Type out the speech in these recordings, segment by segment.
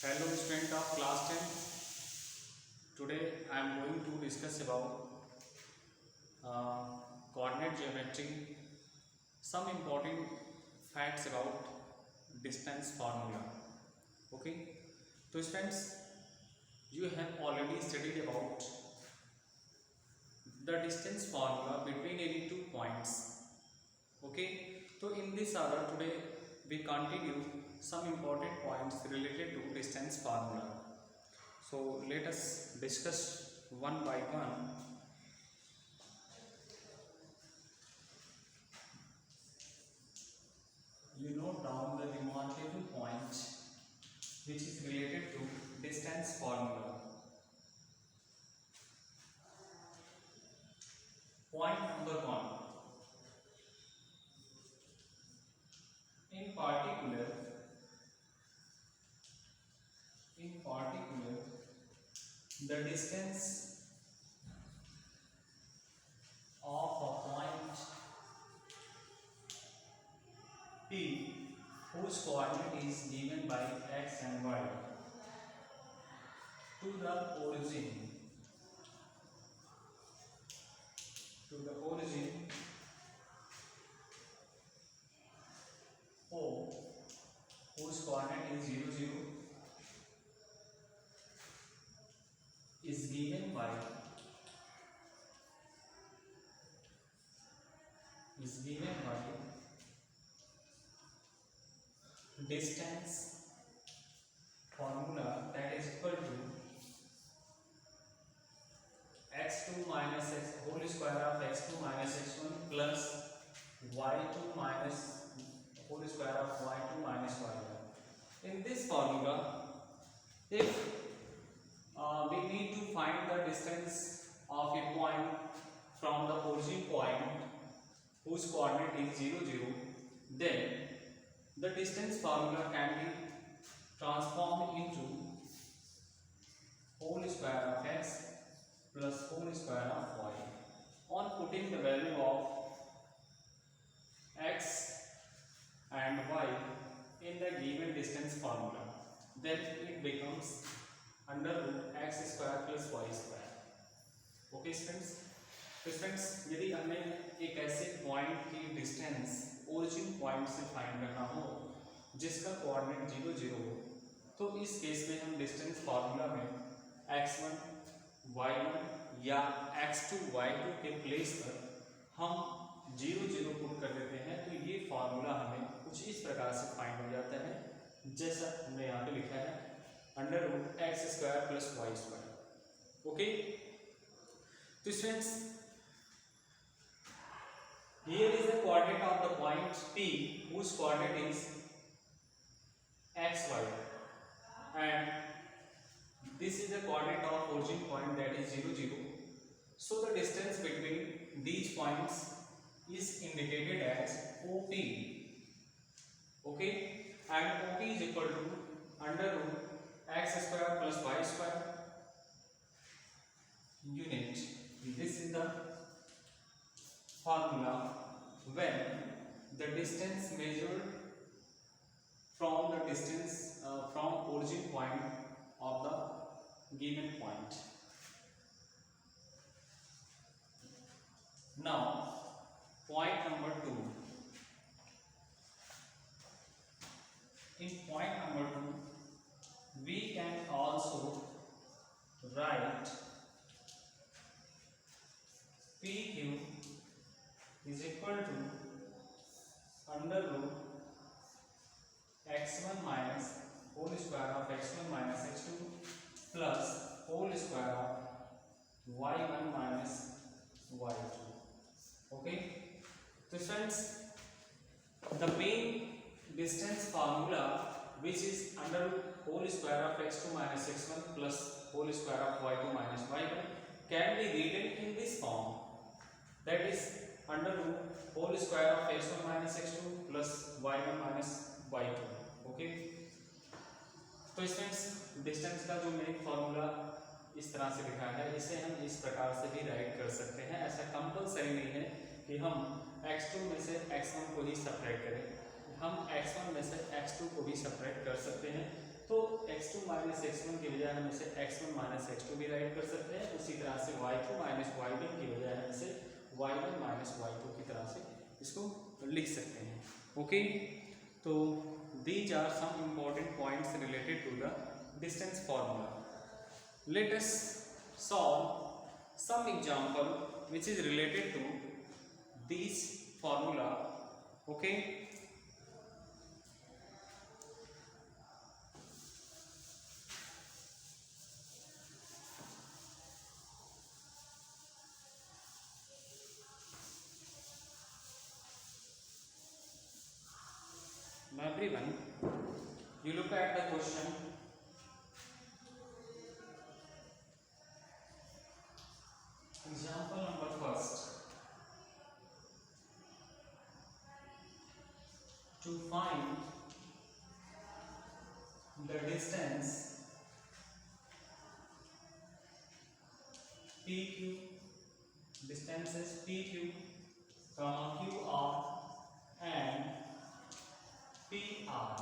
Hello student of class 10. Today I am going to discuss about coordinate geometry, some important facts about distance formula. Okay. So students, you have already studied about the distance formula between any two points. Okay. So in this hour today we continue some important points related to distance formula. So let us discuss one by one. You note down the remarkable point which is related to distance formula. Point number one. In particular, the distance of a point P whose coordinate is given by x and y to the origin O whose coordinate is 0, 0 is given by distance formula that is equal to x2 minus x whole square of x2 minus x1 plus y2 minus whole square of y2 minus y1. In this formula, if we need to find the distance of a point from the origin point whose coordinate is 0, 0, then the distance formula can be transformed into whole square of x plus whole square of y. On putting the value of x and y in the given distance formula, then it becomes under root x square plus y square. Okay students? तो friends, यदि हमें एक ऐसे point की distance origin point से find करना हो जिसका कोऑर्डिनेट 0, 0 हो, तो इस केस में हम डिस्टेंस फार्मूला में x1, y1 या x2, y2 के प्लेस पर हम 0, 0 पुट कर देते हैं, तो ये फार्मूला हमें कुछ इस प्रकार से फाइंड हो जाता है जैसा हमने यहाँ पे लिखा है under root x square plus y square. Okay. तो friends, here is the coordinate of the point P whose coordinate is x, y, and this is the coordinate of origin point that is 0, 0. So the distance between these points is indicated as OP. Okay, and OP is equal to under root x square plus y square unit. This is the formula when the distance measured from from origin point of the given point. Now point number 2. In point number 2 we can also write PQ is equal to under root x1 minus whole square of x1 minus x2 plus whole square of y1 minus y2. Okay. So friends, the main distance formula which is under root whole square of x2 minus x1 plus whole square of y2 minus y1 can be written in this form, that is under root whole square of x1 minus x2 plus y1 minus y2. Okay. तो students, distance का जो main formula इस तरह से लिखा है, इसे हम इस प्रकार से भी राइट कर सकते हैं. ऐसा कंपलसरी नहीं है कि हम x2 में से x1 को ही सेपरेट करें, हम x1 में से x2 को भी सेपरेट कर सकते हैं. तो x2 माइनस x1 की बजाय हम इसे x1 माइनस x2 भी राइट कर सकते हैं। उसी तरह से y2 माइनस y1 की बजाय हम इसे y1 माइनस y2 की तरह से इसको लिख सकते हैं। ओके, तो these are some important points related to the distance formula. Let us solve some example which is related to this formula. Okay, now everyone, you look at the question. Example number first. To find the distance PQ, distance is PQ, comma QR and PR,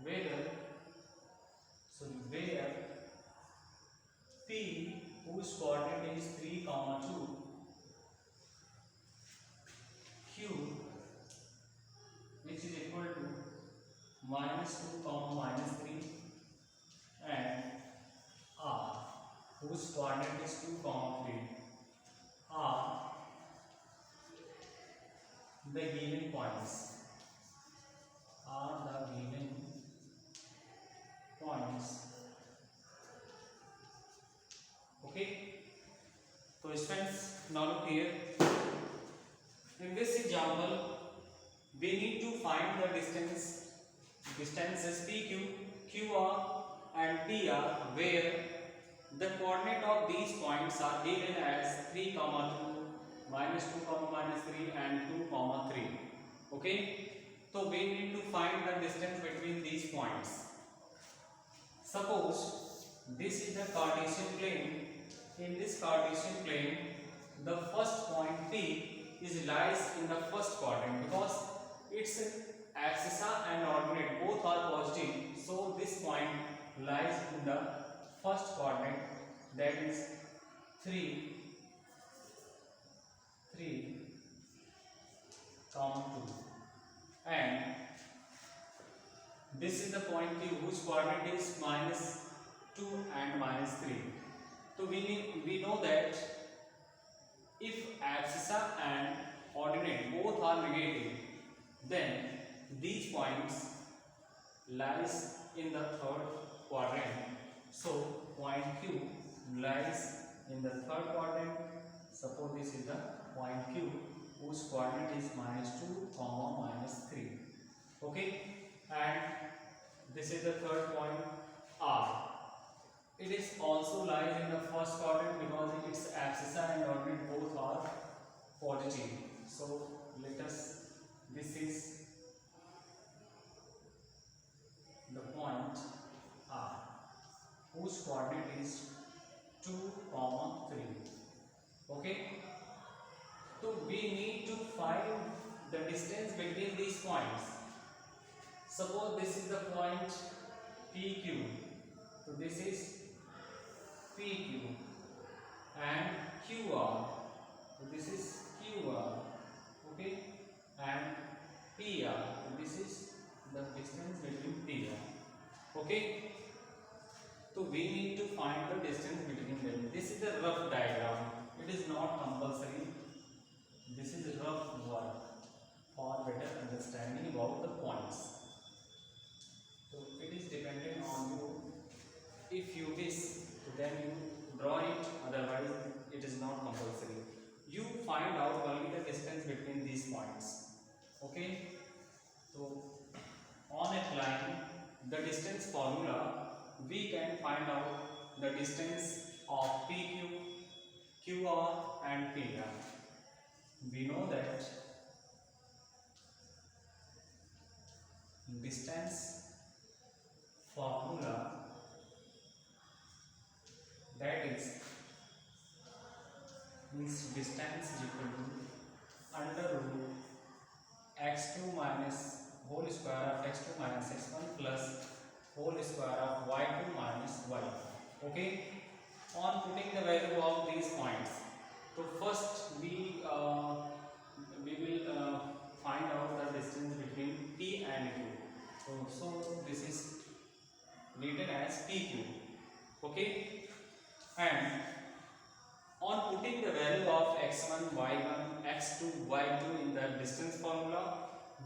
where P, whose coordinate is 3, 2, Q, which is equal to -2, -3, and R, whose coordinate is 2, 3, are the given points. Okay, so students, now look here. In this example, we need to find the distances PQ, QR and PR, where the coordinate of these points are given as 3, 2, -2, -3 and 2, 3. Okay, so we need to find the distance between these points. Suppose this is the Cartesian plane. In this Cartesian plane, the first point P lies in the first quadrant because its axis and ordinate both are positive. So this point lies in the first quadrant, that is 3, 2, and this is the point Q whose coordinate is -2 and -3. So we know that if axis and ordinate both are negative, then these points lies in the third quadrant. So point Q lies in the third quadrant. Suppose this is the point Q whose coordinate is -2, -3. Okay, and this is the third point R. It is also lies in the first quadrant because its axis and ordinate both are positive. So let us, this is the point R whose coordinate is 2, 3. Okay, so we need to find the distance between these points. Suppose this is the point PQ, so this is PQ, and QR, so this is QR. Okay, and PR, so this is the distance between PR. Okay, so we need to find the distance between them. This is a rough diagram, it is not compulsory. This is a rough work for better understanding about the points. So it is dependent on you. If you wish, then you draw it, otherwise it is not compulsory. You find out only the distance between these points. Okay, so on applying the distance formula, we can find out the distance of PQ, QR and PR. We know that distance formula, that is means distance is equal to under root x2 minus whole square of x2 minus x1 plus whole square of y2 minus y1. Okay, on putting the value of these points, so first we will find out the distance between p and q. So this is written as pq. Okay, and on putting the value of x1 y1 x2 y2 in the distance formula,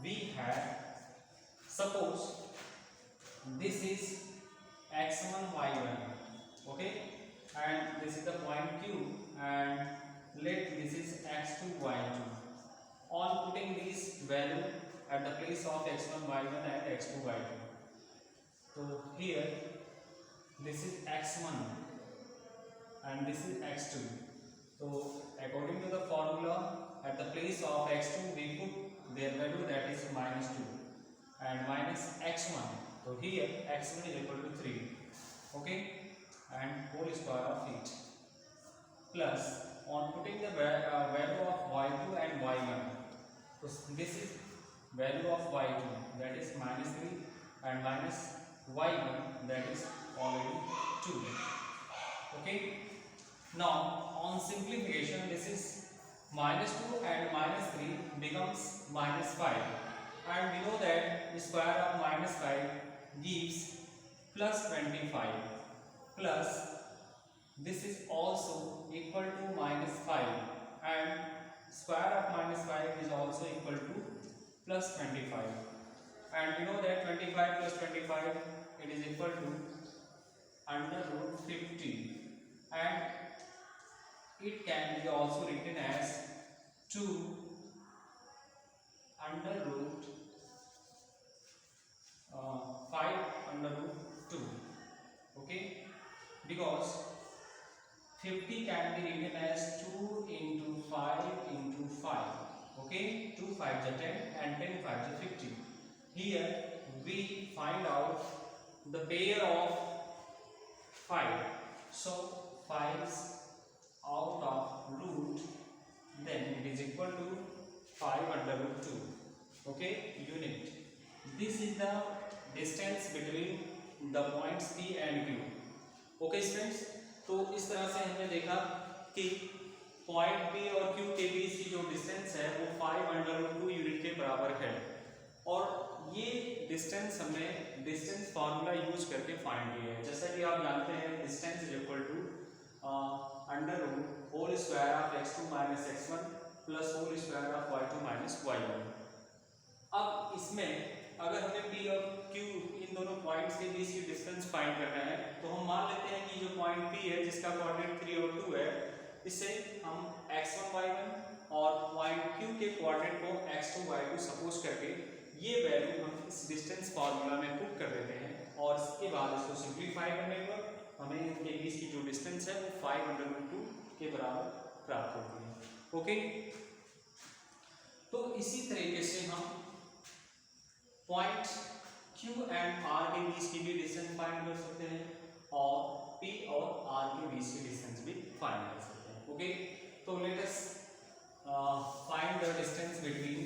we have, suppose this is x1 y1, okay, and this is the point q, and let this is x2 y2. On putting these value at the place of x1 y1 and x2 y2, so here this is x1 and this is x2. So according to the formula, at the place of x2 we put their value, that is minus 2 and minus x1. So here x1 is equal to 3, okay, and whole square of it, plus on putting the value of y2 and y1, so this is value of y2, that is minus 3, and minus y1, that is already 2. Okay, now on simplification, this is minus 2 and minus 3 becomes minus 5, and we know that the square of minus 5 gives plus 25, plus this is also equal to minus 5, and square of minus 5 is also equal to plus 25, and we know that 25 plus 25, it is equal to under root 50, and it can be also written as 2 under root 5 under root 2. Okay, because 50 can be written as 2 into 5 into 5. Okay, 2 5s are 10 and 10 5s are 50. Here we find out the pair of 5. So 5's out of root, then it is equal to 5 under root 2. Okay, unit. This is the distance between the points P and Q. Okay students, तो इस तरह से हमने देखा कि point P और Q के बीच की जो डिस्टेंस है वो 5 अंडर रूट 2 यूनिट के बराबर है, और ये डिस्टेंस हमने डिस्टेंस फार्मूला यूज करके फाइंड किया है। जैसा कि आप जानते हैं, distance is equal to under root whole square of x2 minus x1 plus whole square of y2 minus y1। अब इसमें अगर हमें P और Q इन दोनों पॉइंट्स के बीच की डिस्टेंस फाइंड करना है, तो हम मान लेते हैं कि जो पॉइंट P है जिसका कोऑर्डिनेट 3 और 2 है, इससे हम x1 y1 और पॉइंट Q के कोऑर्डिनेट को x2 y2 सपोज करके ये वैल्यू हम इस डिस्टेंस फार्मूला में पुट कर देते हैं, और इसके बाद इसको सिंप्लीफाई करने पर हमें इनके बीच की जो डिस्टेंस है वो 5 अंडर रूट 2 के बराबर प्राप्त होती है। ओके, तो इसी तरीके से हम पॉइंट Q एंड R के बीच की भी डिस्टेंस फाइंड कर सकते हैं, और P और R के बीच की डिस्टेंस भी फाइंड कर सकते हैं। ओके, तो let us find the distance between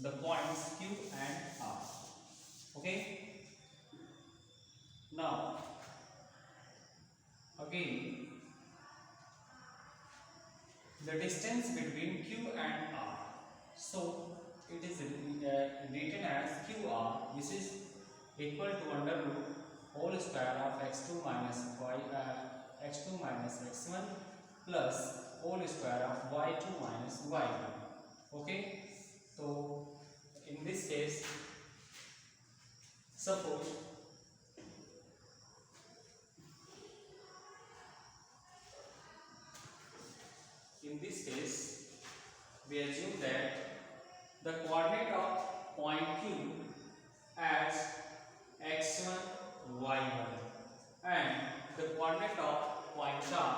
the points Q and R। Okay, now again the distance between Q and R, so it is written as QR, this is equal to under root whole square of x2 minus x2 minus x1 plus whole square of y2 minus y1। okay, so in this case, suppose in this case we assume that the coordinate of point Q as x1 y1 and the coordinate of point R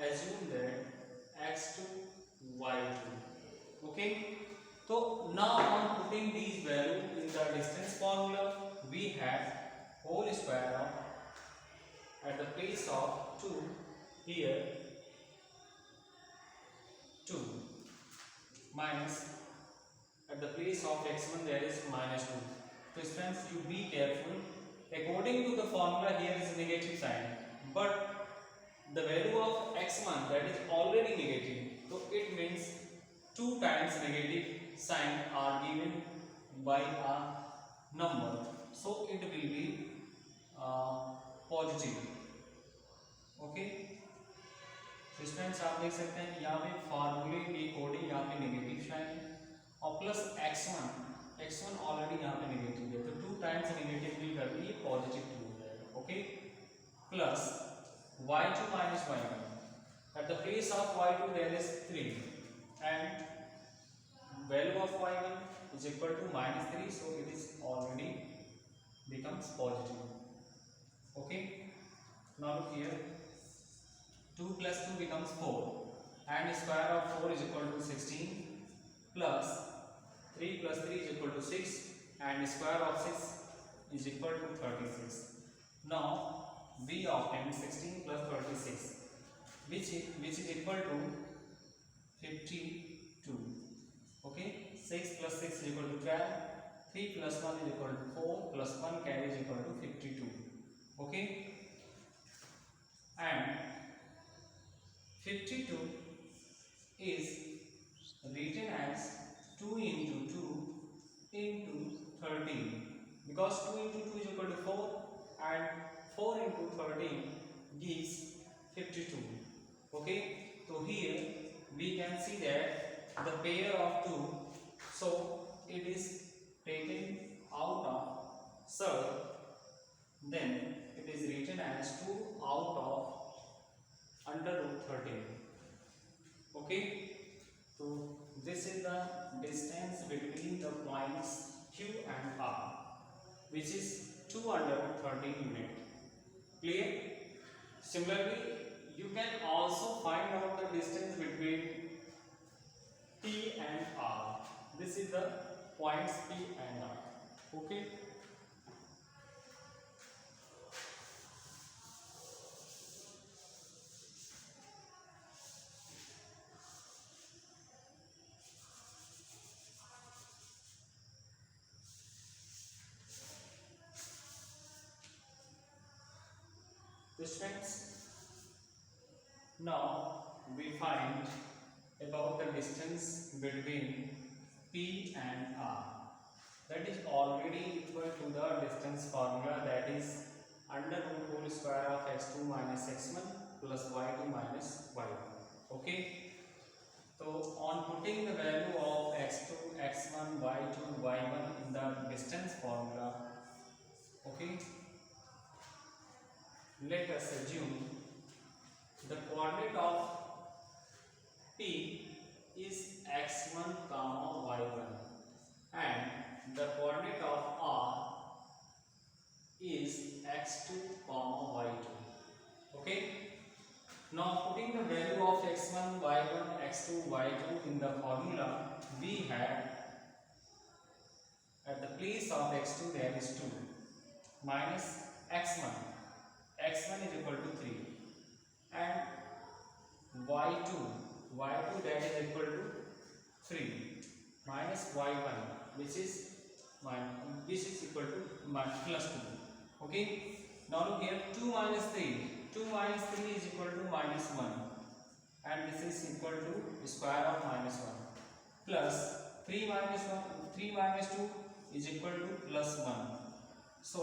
assume that x2 y2। okay, so now on putting these values in the distance formula, we have whole square of at the place of 2 here 2 minus at the place of x1 there is minus 2. So students, you be careful. According to the formula, here is negative sign, but the value of x1 that is already negative, so it means 2 times negative sign are given by a number, so it will be positive. Okay, तो students आप देख सकते हैं यहाँ पे फार्मूले के according यहाँ पे नेगेटिव साइन है और प्लस x1 ऑलरेडी यहाँ पे नेगेटिव है, तो 2 टाइम्स नेगेटिव भी कर दिए पॉजिटिव 2 हो जाएगा. Okay, plus y2 minus y1. At the place of y2 there is 3 and value of y1 is equal to minus 3, so it is already becomes positive. Okay, now look here, 2 plus 2 becomes 4 and square of 4 is equal to 16 plus 3 plus 3 is equal to 6 and square of 6 is equal to 36. Now we obtain 16 plus 36 which is equal to 52. Okay, 6 plus 6 is equal to 12, 3 plus 1 is equal to 4 plus 1 carry is equal to 52. Okay, and 52 is written as 2 into 2 into 13, because 2 into 2 is equal to 4 and 4 into 13 gives 52. Okay, so here we can see that the pair of 2, so it is taken out of surd, then it is written as 2 out of under root 13. Okay, so this is the distance between the points Q and R, which is 2 under root 13 unit. Clear? Similarly, you can also find out the distance between P and R. This is the points P and R. Okay. Students, now we find about the distance between P and R. That is already equal to the distance formula, that is under root whole square of x2 minus x1 plus y2 minus y1. Okay, so on putting the value of x2, x1, y2, y1 in the distance formula, okay, let us assume the coordinate of P is x1 comma y1 and the coordinate of R is x2 comma y2. Okay, now putting the value of x1, y1, x2, y2 in the formula, we have at the place of x2 there is 2 minus x1 is equal to 3 and y2 that is equal to 3 minus y1 which is equal to plus 2. Okay, now look here, 2 minus 3 is equal to minus 1 and this is equal to square of minus 1 plus 3 minus 2 is equal to plus 1, so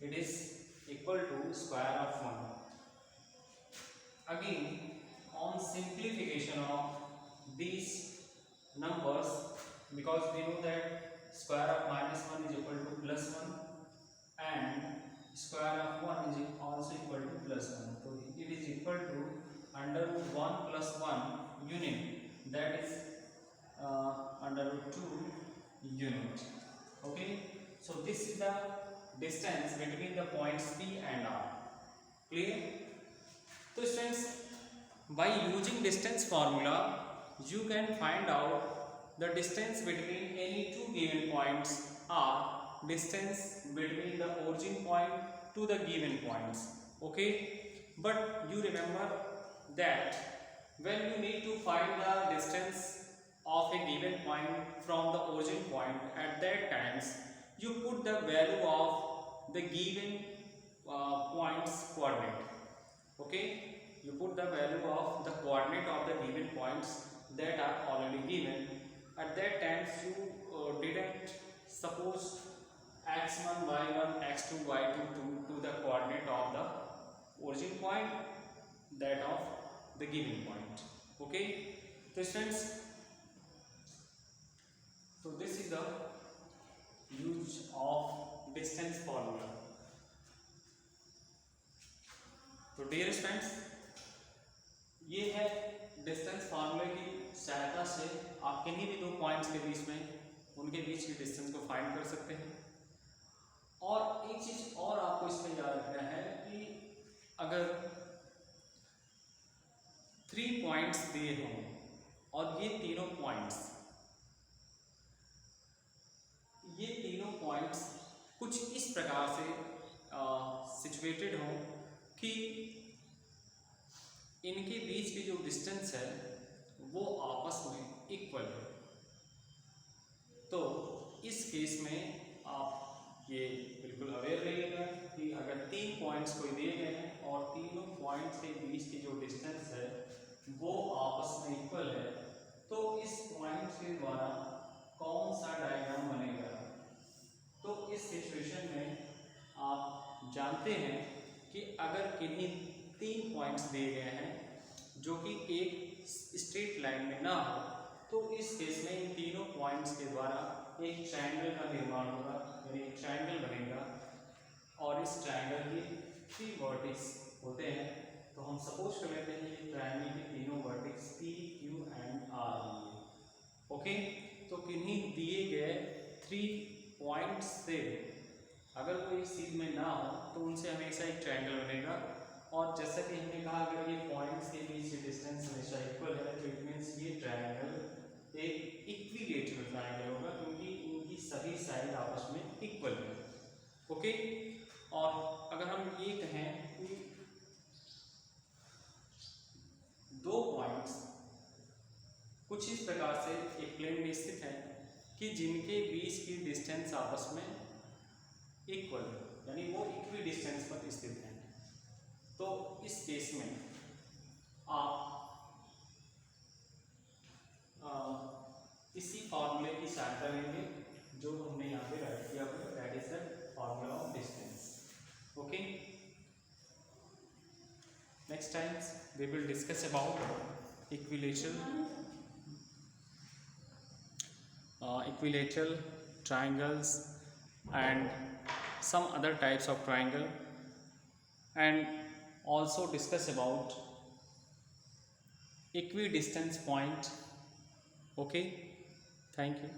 it is equal to square of 1. Again, on simplification of these numbers, because we know that square of minus 1 is equal to plus 1 and square of 1 is also equal to plus 1, so it is equal to under root 1 plus 1 unit, that is under root 2 unit. Okay, so this is the distance between the points P and R. Clear? So students, by using distance formula, you can find out the distance between any two given points or distance between the origin point to the given points. Okay, but you remember that when you need to find the distance of a given point point from the origin point, at that times you put the value of the given point's coordinate. Okay, you put the value of the coordinate of the given points that are already given. At that times you didn't suppose x1 y1 x2 y2 to the coordinate of the origin point, that of the given point. Okay, so students, so this is the use of distance formula. तो dear students, ये है distance फार्मूले की सहायता से आप किन्हीं भी दो पॉइंट्स के बीच में उनके बीच की डिस्टेंस को फाइंड कर सकते हैं। और एक चीज और आपको इसमें याद रखना है कि अगर 3 पॉइंट्स दिए हों और ये तीनों पॉइंट्स कुछ इस प्रकार से सिचुएटेड हों कि इनके बीच की जो डिस्टेंस है वो आपस में इक्वल है, तो इस केस में आप ये बिल्कुल अवेयर रहिएगा कि अगर 3 पॉइंट्स कोई दिए गए हैं और तीनों पॉइंट्स के बीच की जो डिस्टेंस है वो आपस में इक्वल है, तो इस पॉइंट के द्वारा कौन सा डायग्राम बनेगा। तो इस सिचुएशन में आप जानते हैं कि अगर किन्हीं 3 पॉइंट्स दिए गए हैं जो कि एक स्ट्रेट लाइन में ना हो, तो इस केस में इन तीनों पॉइंट्स के द्वारा एक ट्रायंगल का निर्माण होगा, यानी एक ट्रायंगल बनेगा और इस ट्रायंगल के 3 वर्टेक्स होते हैं। तो हम सपोज कर लेते हैं कि ट्रायंगल के तीनों vertex P, Q and R होंगे। ओके, तो किन्हीं दिए गए 3 पॉइंट्स से अगर कोई इस चीज में ना हो तो उनसे हमेशा एक ट्रायंगल बनेगा। और जैसा कि हमने कहा अगर ये पॉइंट्स के बीच की डिस्टेंस हमेशा इक्वल है तो इट मीन्स ये ट्रायंगल एक इक्विलेटरल ट्रायंगल होगा, क्योंकि इनकी सभी साइड आपस में इक्वल है। ओके, और अगर हम ये कहें कि 2 पॉइंट्स कुछ इस प्रकार से एक प्लेन में स्थित है कि जिनके बीच की डिस्टेंस आपस में इक्वल है, यानी वो इक्वी डिस्टेंस पर स्थित हैं, तो इस केस में आप इसी फॉर्मूले की सहायता लेंगे जो हमने यहाँ पे राइट किया हुआ है, that is the formula of distance. Okay, next time we will discuss about equilateral triangles and some other types of triangle, and also discuss about equidistance point. Okay, thank you.